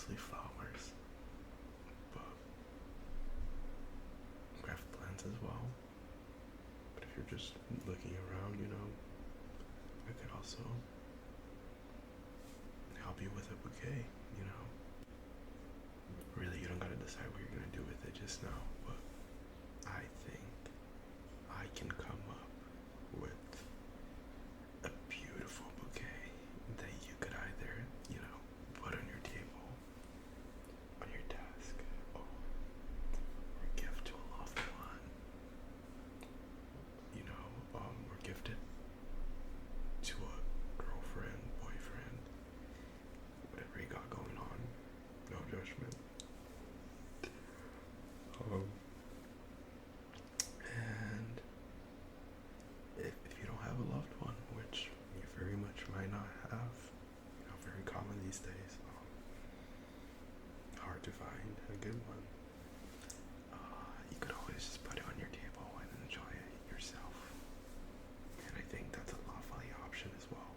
mostly flowers, but craft plants as well. But if you're just looking around, I could also help you with a bouquet, you know. Really, you don't gotta decide what you're gonna do with it just now, but I think I can come up with a beautiful bouquet that you could either, put on your table, on your desk, or give to a loved one, or gift it to a girlfriend, boyfriend, whatever you got going on. No judgment. And if you don't have a loved one, which you very much might not have, very common these days, hard to find a good one, you could always just put it on your table and enjoy it yourself. And I think that's a lovely option as well.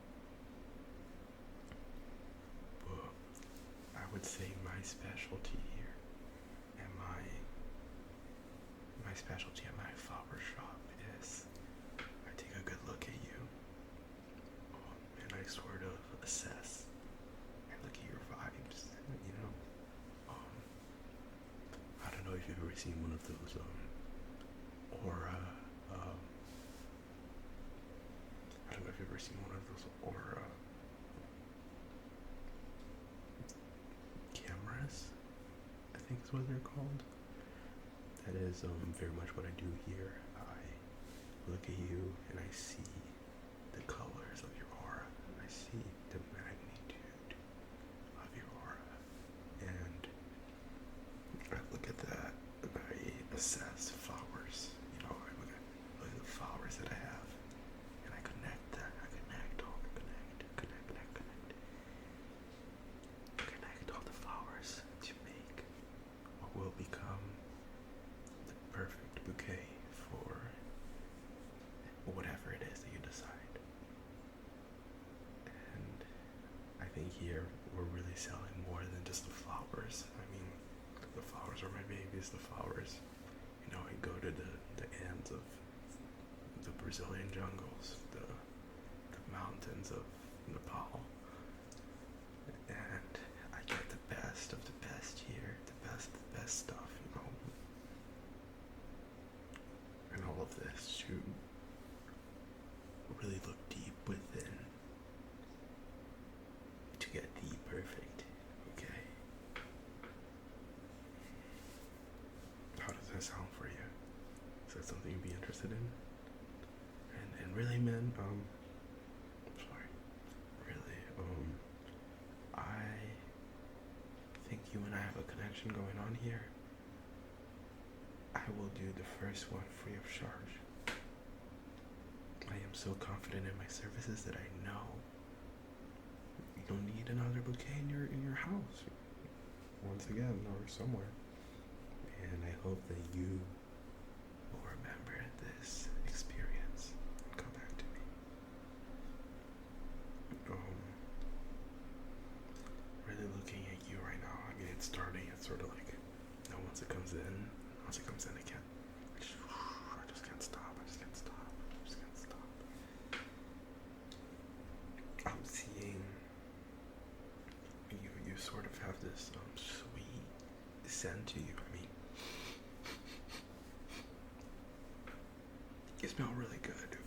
But I would say my specialty here, and my specialty at my flower shop is I take a good look at you, and I sort of assess and look at your vibes, I don't know if you've ever seen one of those aura, I don't know if you've ever seen one of those aura cameras, I think is what they're called. That is very much what I do here. I look at you and I see the colors of your aura. I see the magnitude of your aura. And I look at that and I assess flowers. I look at the flowers that I have and I connect that. I connect all the flowers to make what will become perfect bouquet for whatever it is that you decide. And I think here we're really selling more than just the flowers. I mean, the flowers are my babies. The flowers, I go to the ends of the Brazilian jungles, the mountains of Nepal, and I get the best of the best here, the best stuff, and all of this to really look deep within to get the perfect bouquet. How does that sound for you? Is that something you'd be interested in? And really, man, I think you and I have a connection going on here. I will do the first one free of charge. I am so confident in my services that I know you don't need another bouquet in your house, once again, or somewhere. And I hope that you will remember this experience and come back to me. Really looking at you right now. I mean, it's starting. It's sort of like, once it comes in, I can't. I just can't stop. I'm seeing you sort of have this sweet scent to you. I mean, you smell really good.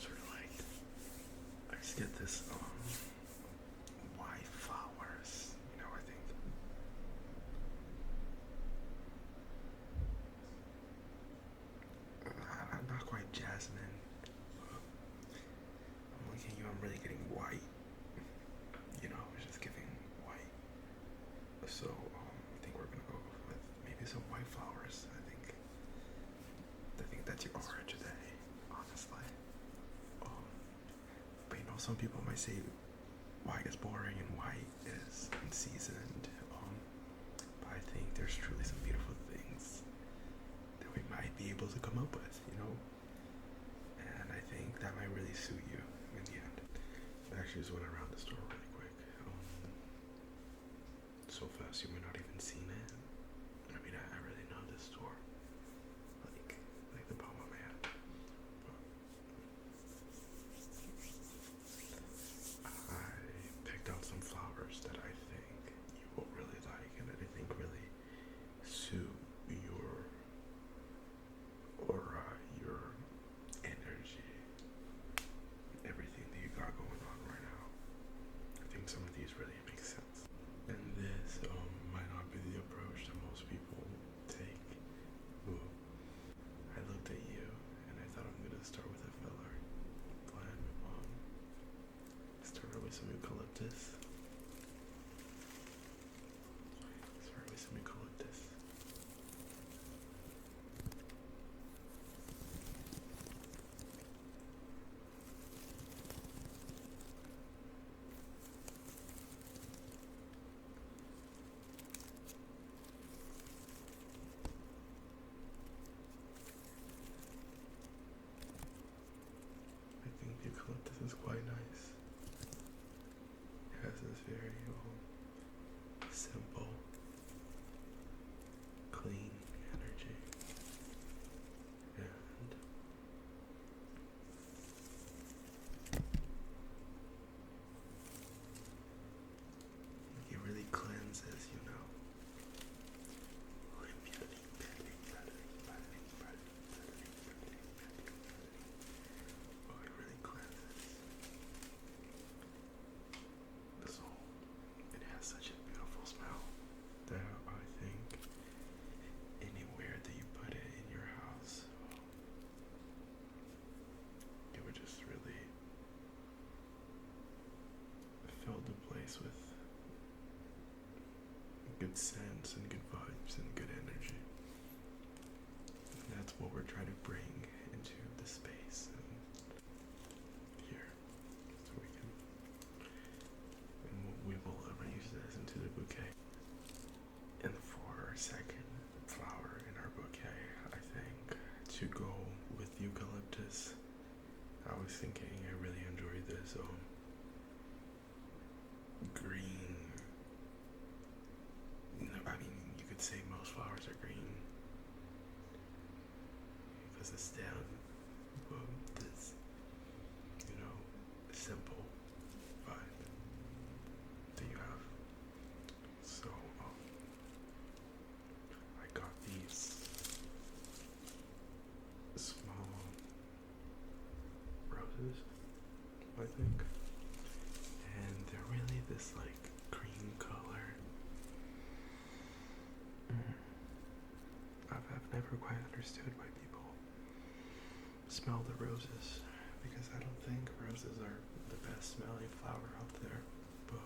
Sort of like, I just get this white flowers, I think. Not quite jasmine. I'm looking at you, I'm really getting white. It's just giving white. So, I think we're gonna go with maybe some white flowers. I think that's your aura today, honestly. But some people might say white is boring and white is unseasoned. But I think there's truly some beautiful things that we might be able to come up with, And I think that might really suit you in the end. I actually just went around the store really quick. honest, you might not even seen it. I mean, I really know this store like the palm of my hand. I picked out some flowers that I think you will really like, and that I think really suit your aura, your energy, everything that you got going on right now. I think some of these really make sense. And this might not be the approach that most people take. Ooh. I looked at you and I thought I'm gonna start with a filler. Plan start with some eucalyptus. Start with some eucalyptus. I think the eucalyptus is quite nice. It has this very simple, clean energy, and it really cleanses, you know. Oh, it really cleanses the soul. It has such a beautiful smell that I think anywhere that you put it in your house, it would just really fill the place with good scents and good vibes and good energy. And that's what we're trying to bring into the space and here. So we will arrange this into the bouquet. And for our second flower in our bouquet, I think to go with eucalyptus, I was thinking I really enjoy this green. I mean, you could say most flowers are green because the stem, this, simple vibe that you have. So, I got these small roses, I think, and they're really this cream color. I've never quite understood why people smell the roses, because I don't think roses are the best smelling flower out there, but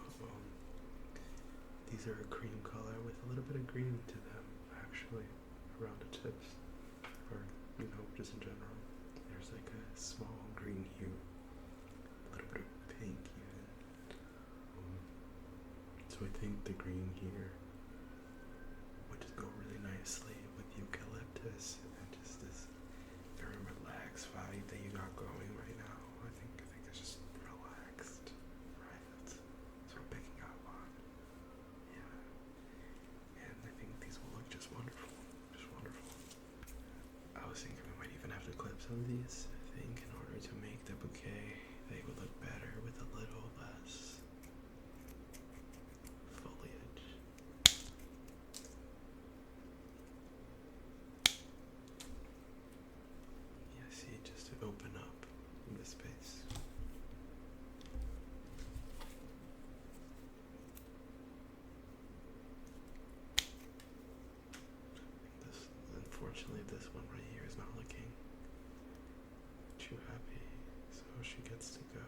these are a cream color with a little bit of green to them, actually, around the tips, or just in general. There's a small green hue, a little bit of pink even. So I think the green here would just go really nicely with eucalyptus and just this very relaxed vibe that you got going right now. I think it's just relaxed, right? That's what we're picking up on. Yeah. And I think these will look just wonderful. Just wonderful. I was thinking we might even have to clip some of these. I think in order to make the bouquet, they would look better with a little less foliage. Yeah, see, just to open up the space. Unfortunately, this one right here is not looking too happy, so she gets to go.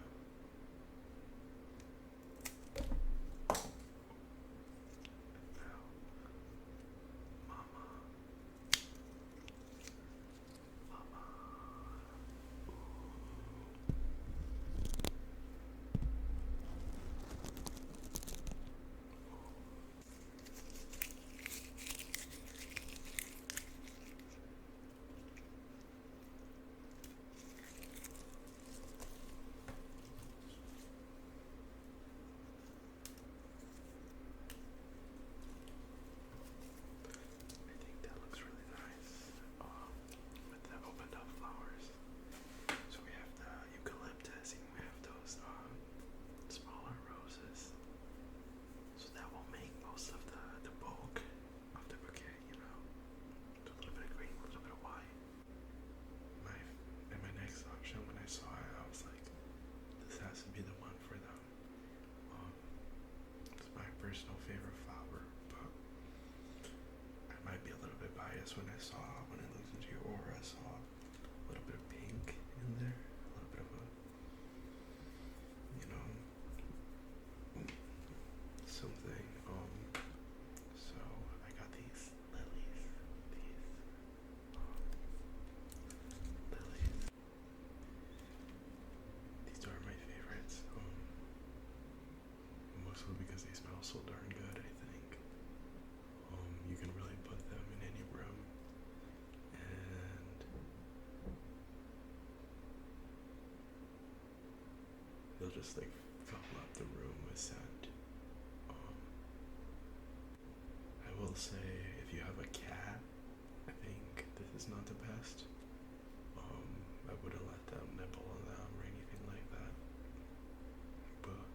also because they smell so darn good, I think. You can really put them in any room, and they'll just like fill up the room with scent. I will say, if you have a cat, I think this is not the best. I wouldn't let them nibble on them or anything like that. But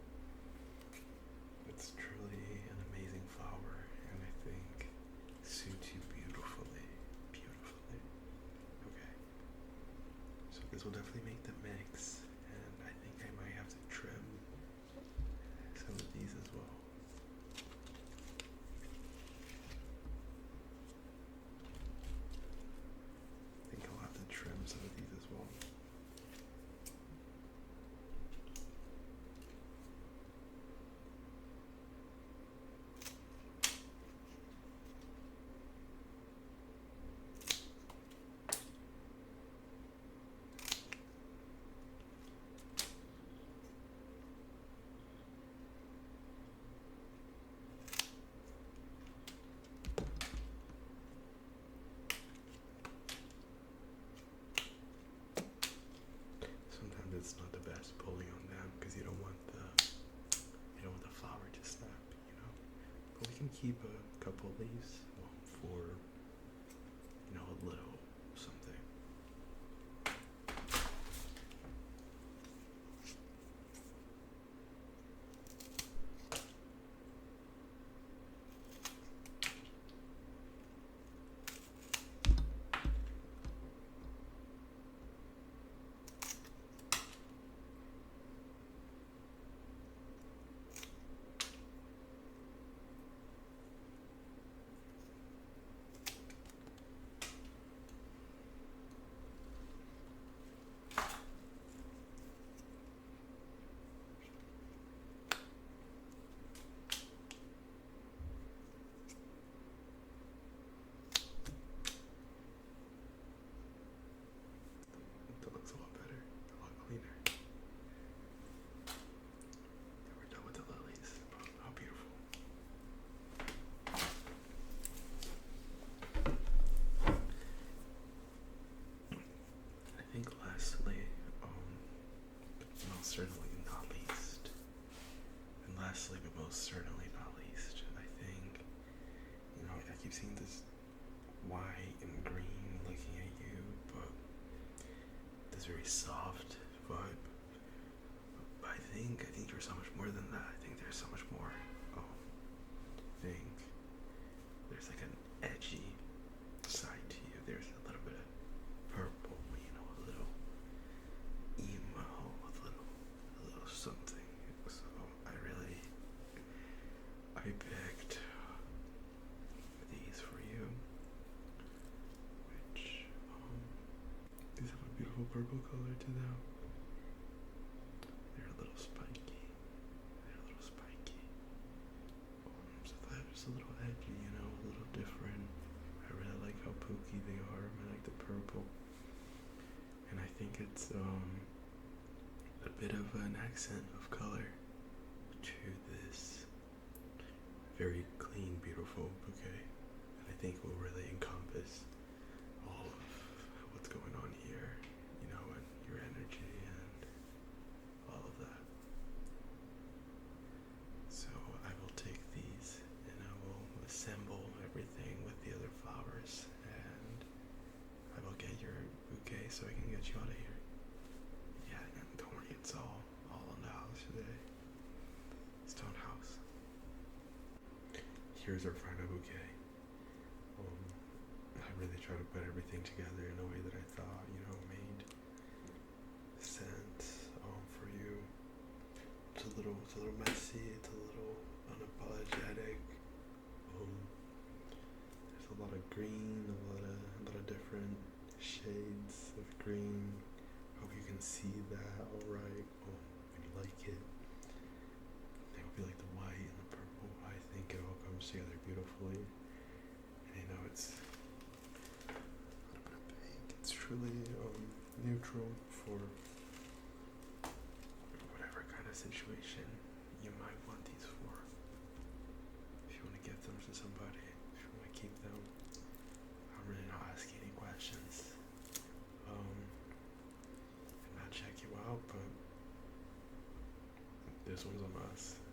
it's truly an amazing flower, and I think suits you beautifully. Beautifully. Okay. So this will definitely make the mix, and I think I might have to trim some of these as well. I think I'll have to trim some of these as well. Sometimes it's not the best pulling on them because you don't want the flower to snap, you know. But we can keep a couple leaves for a little something. That looks a lot better, a lot cleaner. And we're done with the lilies. How beautiful. I think lastly, most certainly not least, and lastly but most certainly not least, I think, I keep seeing this white and green looking at you, but this very soft vibe. But I think there's so much more than that. I think there's so much more. I think there's like an edgy side to you. There's a little bit of purple, a little emo, a little something. So I picked these for you, which these have a beautiful purple color to them. They're a little spiky. So they're just a little edgy, a little different. I really like how pokey they are. I like the purple. And I think it's a bit of an accent of color to this very clean, beautiful bouquet. And I think will really encompass all of what's going on here, and your energy and all of that. So I will take these and I will assemble everything with the other flowers, and I will get your bouquet so I can get you out of here. Yeah, and don't worry, it's all in the house today. Stone house. Here's our final bouquet. I really try to put everything together in a way that I thought, made sense for you. It's a little messy. It's a little unapologetic. There's a lot of green, a lot of different shades of green. Hope you can see that all right. If you like it, it will be like the white and the purple. I think it all comes together beautifully. And it's a little bit of pink. It's truly neutral for whatever kind of situation you might want these for. this one's on us.